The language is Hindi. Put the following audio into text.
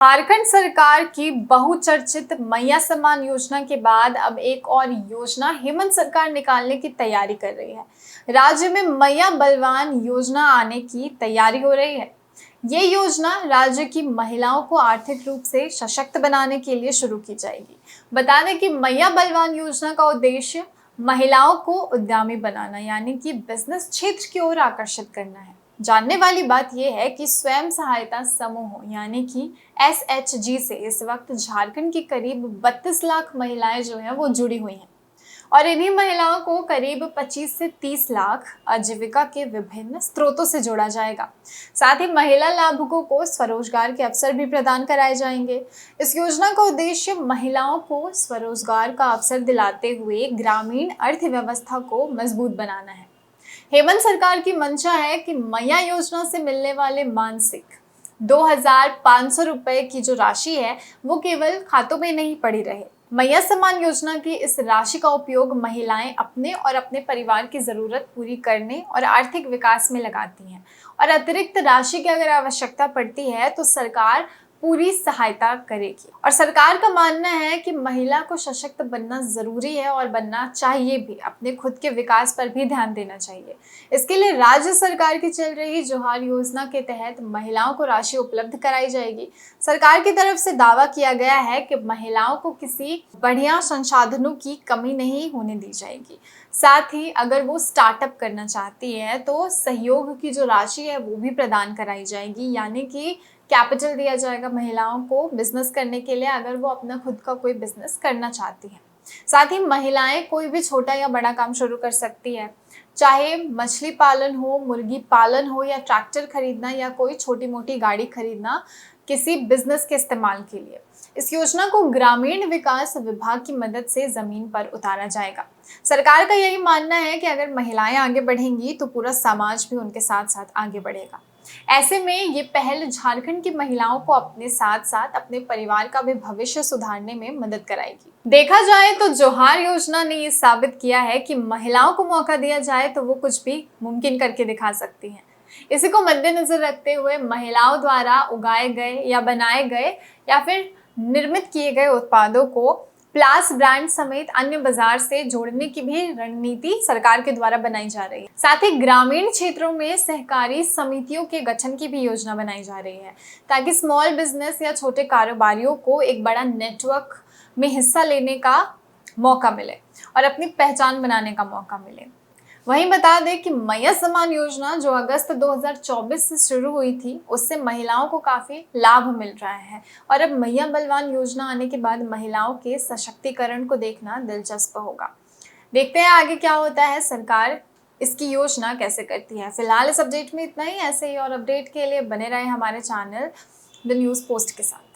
झारखंड सरकार की बहुचर्चित मैया सम्मान योजना के बाद अब एक और योजना हेमंत सरकार निकालने की तैयारी कर रही है। राज्य में मैया बलवान योजना आने की तैयारी हो रही है। ये योजना राज्य की महिलाओं को आर्थिक रूप से सशक्त बनाने के लिए शुरू की जाएगी। बता दें कि मैया बलवान योजना का उद्देश्य महिलाओं को उद्यमी बनाना यानी कि बिजनेस क्षेत्र की ओर आकर्षित करना है। जानने वाली बात यह है कि स्वयं सहायता समूहों यानी कि एसएचजी से इस वक्त झारखंड की करीब 32 लाख महिलाएं जो हैं वो जुड़ी हुई हैं और इन्हीं महिलाओं को करीब 25 से 30 लाख आजीविका के विभिन्न स्रोतों से जोड़ा जाएगा। साथ ही महिला लाभुकों को स्वरोजगार के अवसर भी प्रदान कराए जाएंगे। इस योजना का उद्देश्य महिलाओं को स्वरोजगार का अवसर दिलाते हुए ग्रामीण अर्थव्यवस्था को मजबूत बनाना है। हेमंत सरकार की मंशा है कि मैया योजना से मिलने वाले मानसिक 2,500 रुपए की जो राशि है वो केवल खातों में नहीं पड़ी रहे। मैया सम्मान योजना की इस राशि का उपयोग महिलाएं अपने और अपने परिवार की जरूरत पूरी करने और आर्थिक विकास में लगाती हैं और अतिरिक्त राशि की अगर आवश्यकता पड़ती है तो सरकार पूरी सहायता करेगी। और सरकार का मानना है कि महिला को सशक्त बनना जरूरी है और बनना चाहिए भी। अपने खुद के विकास पर भी ध्यान देना चाहिए। इसके लिए राज्य सरकार की चल रही जोहार योजना के तहत महिलाओं को राशि उपलब्ध कराई जाएगी। सरकार की तरफ से दावा किया गया है कि महिलाओं को किसी बढ़िया संसाधनों की कमी नहीं होने दी जाएगी। साथ ही अगर वो स्टार्टअप करना चाहती है तो सहयोग की जो राशि है वो भी प्रदान कराई जाएगी, यानी कि कैपिटल दिया जाएगा महिलाओं को बिजनेस करने के लिए अगर वो अपना खुद का कोई बिजनेस करना चाहती हैं। साथ ही महिलाएं कोई भी छोटा या बड़ा काम शुरू कर सकती है, चाहे मछली पालन हो, मुर्गी पालन हो या ट्रैक्टर खरीदना या कोई छोटी मोटी गाड़ी खरीदना किसी बिजनेस के इस्तेमाल के लिए। इस योजना को ग्रामीण विकास विभाग की मदद से जमीन पर उतारा जाएगा। सरकार का यही मानना है कि अगर महिलाएं आगे बढ़ेंगी तो पूरा समाज भी उनके साथ साथ आगे बढ़ेगा। ऐसे में ये पहल झारखंड की महिलाओं को अपने साथ साथ अपने परिवार का भी भविष्य सुधारने में मदद कराएगी। देखा जाए तो जोहार योजना ने ये साबित किया है कि महिलाओं को मौका दिया जाए तो वो कुछ भी मुमकिन करके दिखा सकती हैं। इसी को मद्देनजर रखते हुए महिलाओं द्वारा उगाए गए या बनाए गए या फिर निर्मित किए गए उत्पादों को प्लास ब्रांड समेत अन्य बाजार से जोड़ने की भी रणनीति सरकार के द्वारा बनाई जा रही है। साथ ही ग्रामीण क्षेत्रों में सहकारी समितियों के गठन की भी योजना बनाई जा रही है ताकि स्मॉल बिजनेस या छोटे कारोबारियों को एक बड़ा नेटवर्क में हिस्सा लेने का मौका मिले और अपनी पहचान बनाने का मौका मिले। वहीं बता दें कि मैया सम्मान योजना जो अगस्त 2024 से शुरू हुई थी उससे महिलाओं को काफी लाभ मिल रहा है और अब मैया बलवान योजना आने के बाद महिलाओं के सशक्तिकरण को देखना दिलचस्प होगा। देखते हैं आगे क्या होता है, सरकार इसकी योजना कैसे करती है। फिलहाल इस अपडेट में इतना ही। ऐसे ही और अपडेट के लिए बने रहे हमारे चैनल द न्यूज़ पोस्ट के साथ।